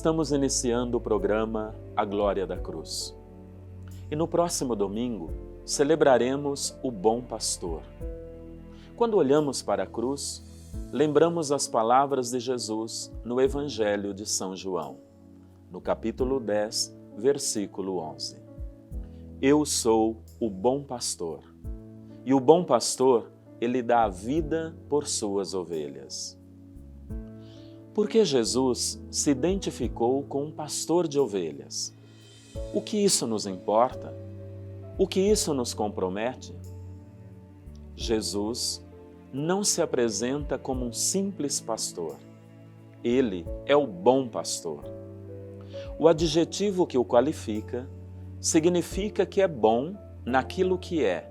Estamos iniciando o programa A Glória da Cruz. E no próximo domingo celebraremos o Bom Pastor. Quando olhamos para a cruz, lembramos as palavras de Jesus no Evangelho de São João, no capítulo 10, versículo 11. Eu sou o bom pastor, e o bom pastor, ele dá a vida por suas ovelhas. Porque Jesus se identificou com um pastor de ovelhas. O que isso nos importa? O que isso nos compromete? Jesus não se apresenta como um simples pastor. Ele é o bom pastor. O adjetivo que o qualifica significa que é bom naquilo que é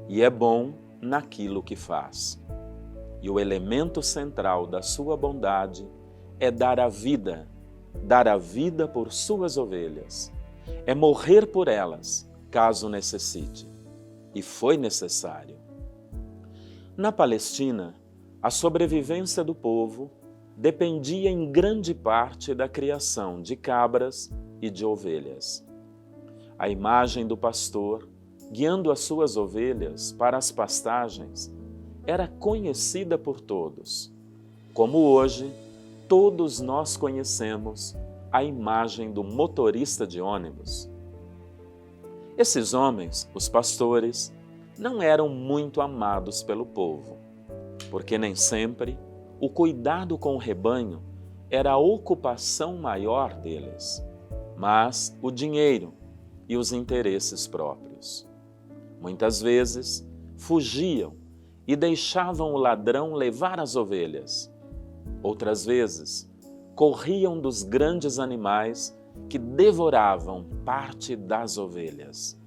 e é bom naquilo que faz. E o elemento central da sua bondade é dar a vida por suas ovelhas, é morrer por elas, caso necessite. E foi necessário. Na Palestina, a sobrevivência do povo dependia em grande parte da criação de cabras e de ovelhas. A imagem do pastor, guiando as suas ovelhas para as pastagens, era conhecida por todos, como hoje todos nós conhecemos a imagem do motorista de ônibus. Esses homens, os pastores, não eram muito amados pelo povo, porque nem sempre o cuidado com o rebanho era a ocupação maior deles, mas o dinheiro e os interesses próprios. Muitas vezes fugiam e deixavam o ladrão levar as ovelhas. Outras vezes, corriam dos grandes animais que devoravam parte das ovelhas.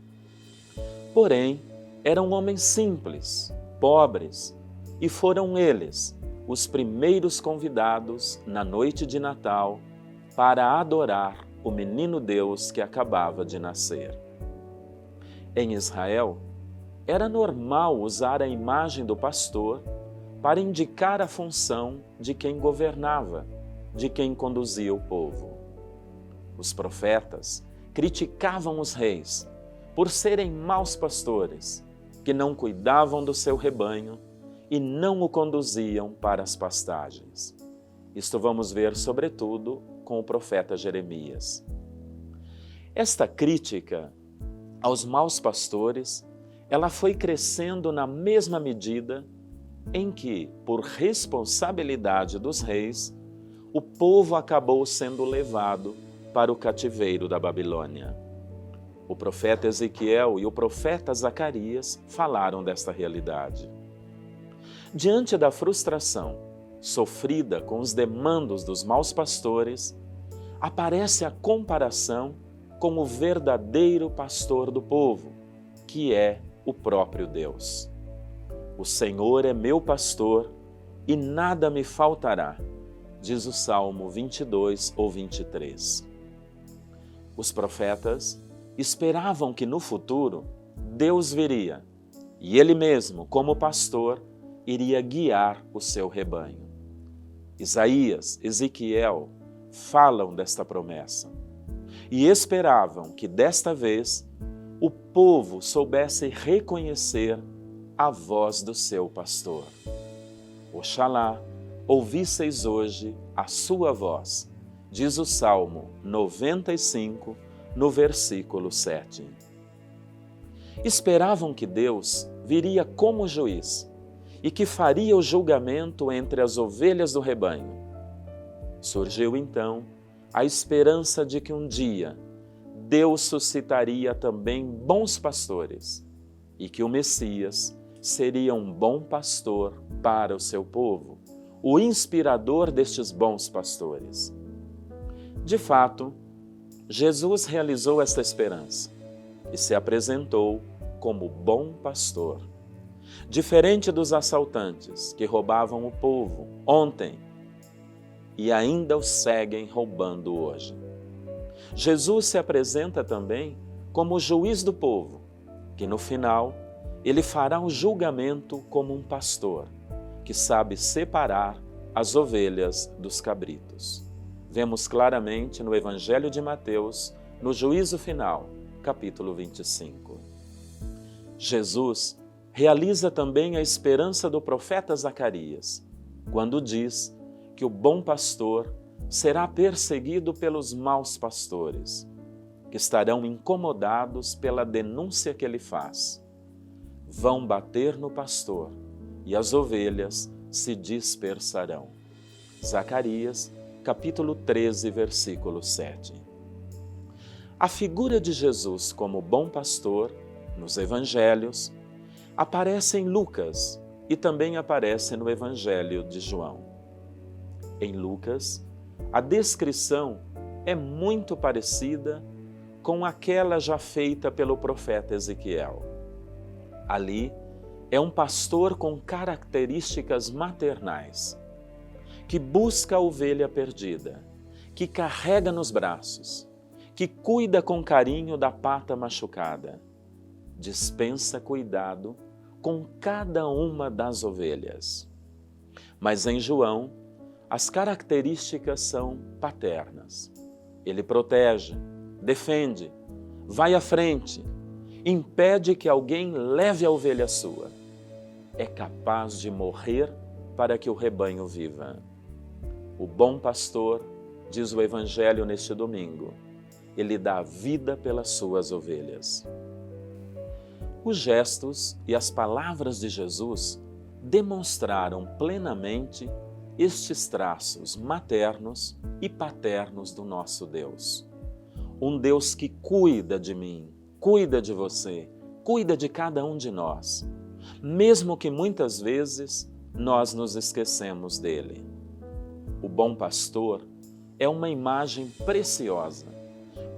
Porém, eram homens simples, pobres, e foram eles os primeiros convidados na noite de Natal para adorar o menino Deus que acabava de nascer. Em Israel, era normal usar a imagem do pastor para indicar a função de quem governava, de quem conduzia o povo. Os profetas criticavam os reis por serem maus pastores, que não cuidavam do seu rebanho e não o conduziam para as pastagens. Isto vamos ver, sobretudo, com o profeta Jeremias. Esta crítica aos maus pastores, ela foi crescendo na mesma medida em que, por responsabilidade dos reis, o povo acabou sendo levado para o cativeiro da Babilônia. O profeta Ezequiel e o profeta Zacarias falaram desta realidade. Diante da frustração sofrida com os demandos dos maus pastores, aparece a comparação com o verdadeiro pastor do povo, que é o próprio Deus. O Senhor é meu pastor e nada me faltará, diz o Salmo 22 ou 23. Os profetas esperavam que no futuro Deus viria e Ele mesmo, como pastor, iria guiar o seu rebanho. Isaías, Ezequiel falam desta promessa e esperavam que desta vez o povo soubesse reconhecer a voz do seu pastor. Oxalá ouvisseis hoje a sua voz, diz o Salmo 95, no versículo 7. Esperavam que Deus viria como juiz e que faria o julgamento entre as ovelhas do rebanho. Surgiu então a esperança de que um dia Deus suscitaria também bons pastores e que o Messias seria um bom pastor para o seu povo, o inspirador destes bons pastores. De fato, Jesus realizou esta esperança e se apresentou como bom pastor. Diferente dos assaltantes que roubavam o povo ontem e ainda o seguem roubando hoje. Jesus se apresenta também como o juiz do povo, que no final ele fará o julgamento como um pastor, que sabe separar as ovelhas dos cabritos. Vemos claramente no Evangelho de Mateus, no juízo final, capítulo 25. Jesus realiza também a esperança do profeta Zacarias, quando diz que o bom pastor será perseguido pelos maus pastores, que estarão incomodados pela denúncia que ele faz. Vão bater no pastor e as ovelhas se dispersarão. Zacarias, capítulo 13, versículo 7. A figura de Jesus como bom pastor, nos evangelhos, aparece em Lucas e também aparece no Evangelho de João. Em Lucas, a descrição é muito parecida com aquela já feita pelo profeta Ezequiel. Ali é um pastor com características maternais, que busca a ovelha perdida, que carrega nos braços, que cuida com carinho da pata machucada, dispensa cuidado com cada uma das ovelhas. Mas em João, as características são paternas. Ele protege, defende, vai à frente, impede que alguém leve a ovelha sua. É capaz de morrer para que o rebanho viva. O bom pastor, diz o Evangelho neste domingo, ele dá vida pelas suas ovelhas. Os gestos e as palavras de Jesus demonstraram plenamente estes traços maternos e paternos do nosso Deus. Um Deus que cuida de mim, cuida de você, cuida de cada um de nós, mesmo que muitas vezes nós nos esquecemos dele. O bom pastor é uma imagem preciosa,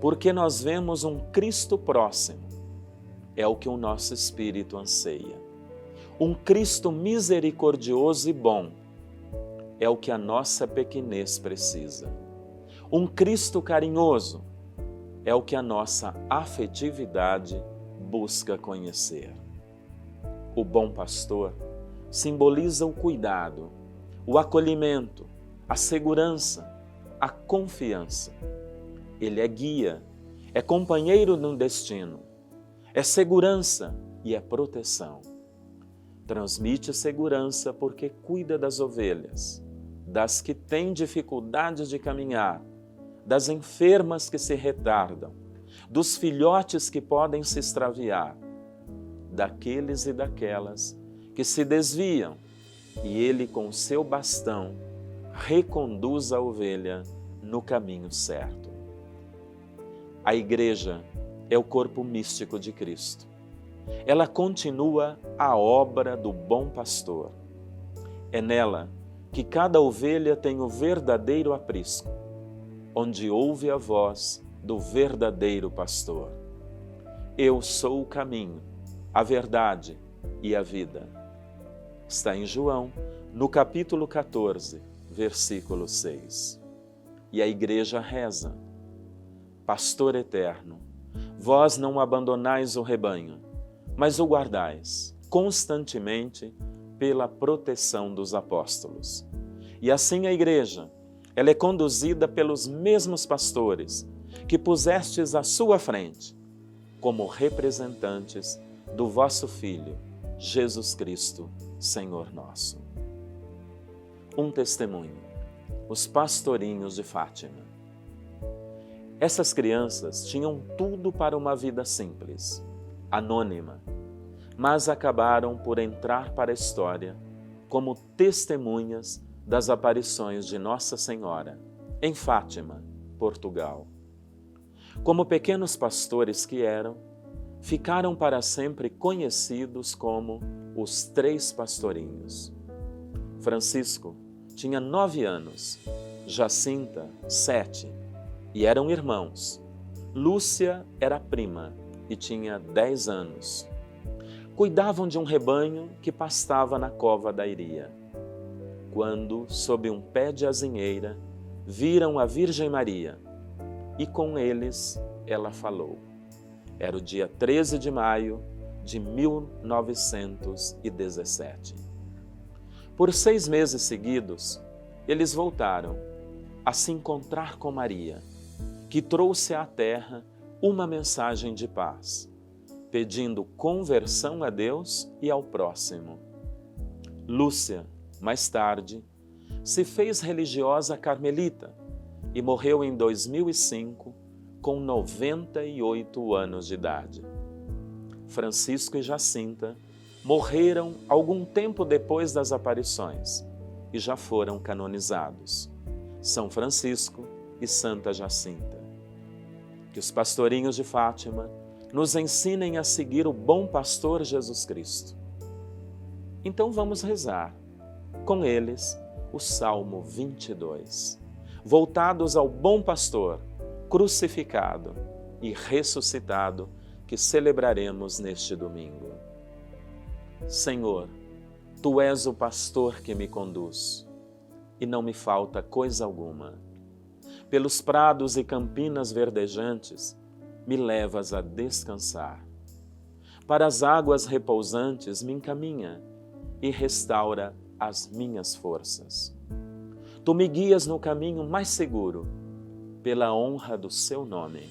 porque nós vemos um Cristo próximo. É o que o nosso espírito anseia. Um Cristo misericordioso e bom. É o que a nossa pequenez precisa. Um Cristo carinhoso. É o que a nossa afetividade busca conhecer. O bom pastor simboliza o cuidado, o acolhimento, a segurança, a confiança. Ele é guia, é companheiro no destino, é segurança e é proteção. Transmite segurança porque cuida das ovelhas, das que têm dificuldades de caminhar, das enfermas que se retardam, dos filhotes que podem se extraviar, daqueles e daquelas que se desviam, e ele com o seu bastão reconduz a ovelha no caminho certo. A igreja é o corpo místico de Cristo. Ela continua a obra do bom pastor. É nela que cada ovelha tem o verdadeiro aprisco, onde ouve a voz do verdadeiro pastor. Eu sou o caminho, a verdade e a vida. Está em João, no capítulo 14, versículo 6. E a igreja reza: Pastor eterno, vós não abandonais o rebanho, mas o guardais constantemente pela proteção dos apóstolos. E assim a igreja, ela é conduzida pelos mesmos pastores que pusestes à sua frente, como representantes do vosso Filho, Jesus Cristo, Senhor nosso. Um testemunho: os pastorinhos de Fátima. Essas crianças tinham tudo para uma vida simples, anônima, mas acabaram por entrar para a história como testemunhas das aparições de Nossa Senhora, em Fátima, Portugal. Como pequenos pastores que eram, ficaram para sempre conhecidos como os 3 pastorinhos. Francisco tinha 9 anos, Jacinta, 7, e eram irmãos. Lúcia era prima e tinha 10 anos. Cuidavam de um rebanho que pastava na cova da Iria. Quando, sob um pé de azinheira, viram a Virgem Maria, e com eles ela falou. Era o dia 13 de maio de 1917. Por 6 meses seguidos, eles voltaram, a se encontrar com Maria, que trouxe à terra uma mensagem de paz, pedindo conversão a Deus e ao próximo. Lúcia, mais tarde, se fez religiosa carmelita e morreu em 2005 com 98 anos de idade. Francisco e Jacinta morreram algum tempo depois das aparições e já foram canonizados. São Francisco e Santa Jacinta. Que os pastorinhos de Fátima nos ensinem a seguir o bom pastor Jesus Cristo. Então vamos rezar, com eles, o Salmo 22, voltados ao bom pastor, crucificado e ressuscitado, que celebraremos neste domingo. Senhor, Tu és o pastor que me conduz, e não me falta coisa alguma. Pelos prados e campinas verdejantes, me levas a descansar. Para as águas repousantes me encaminha e restaura as minhas forças. Tu me guias no caminho mais seguro, pela honra do Seu nome.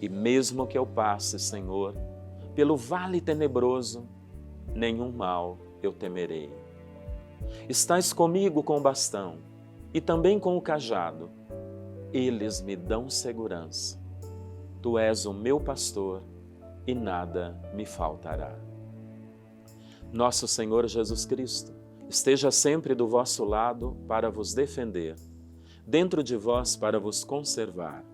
E mesmo que eu passe, Senhor, pelo vale tenebroso, nenhum mal eu temerei. Estás comigo com o bastão e também com o cajado. Eles me dão segurança. Tu és o meu pastor e nada me faltará. Nosso Senhor Jesus Cristo esteja sempre do vosso lado para vos defender, dentro de vós para vos conservar,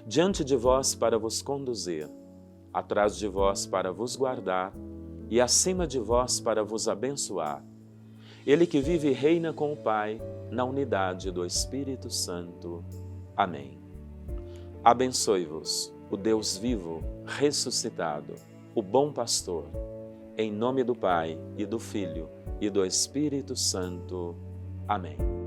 diante de vós para vos conduzir, atrás de vós para vos guardar e acima de vós para vos abençoar. Ele que vive e reina com o Pai, na unidade do Espírito Santo. Amém. Abençoe-vos o Deus vivo, ressuscitado, o bom pastor, em nome do Pai e do Filho e do Espírito Santo. Amém.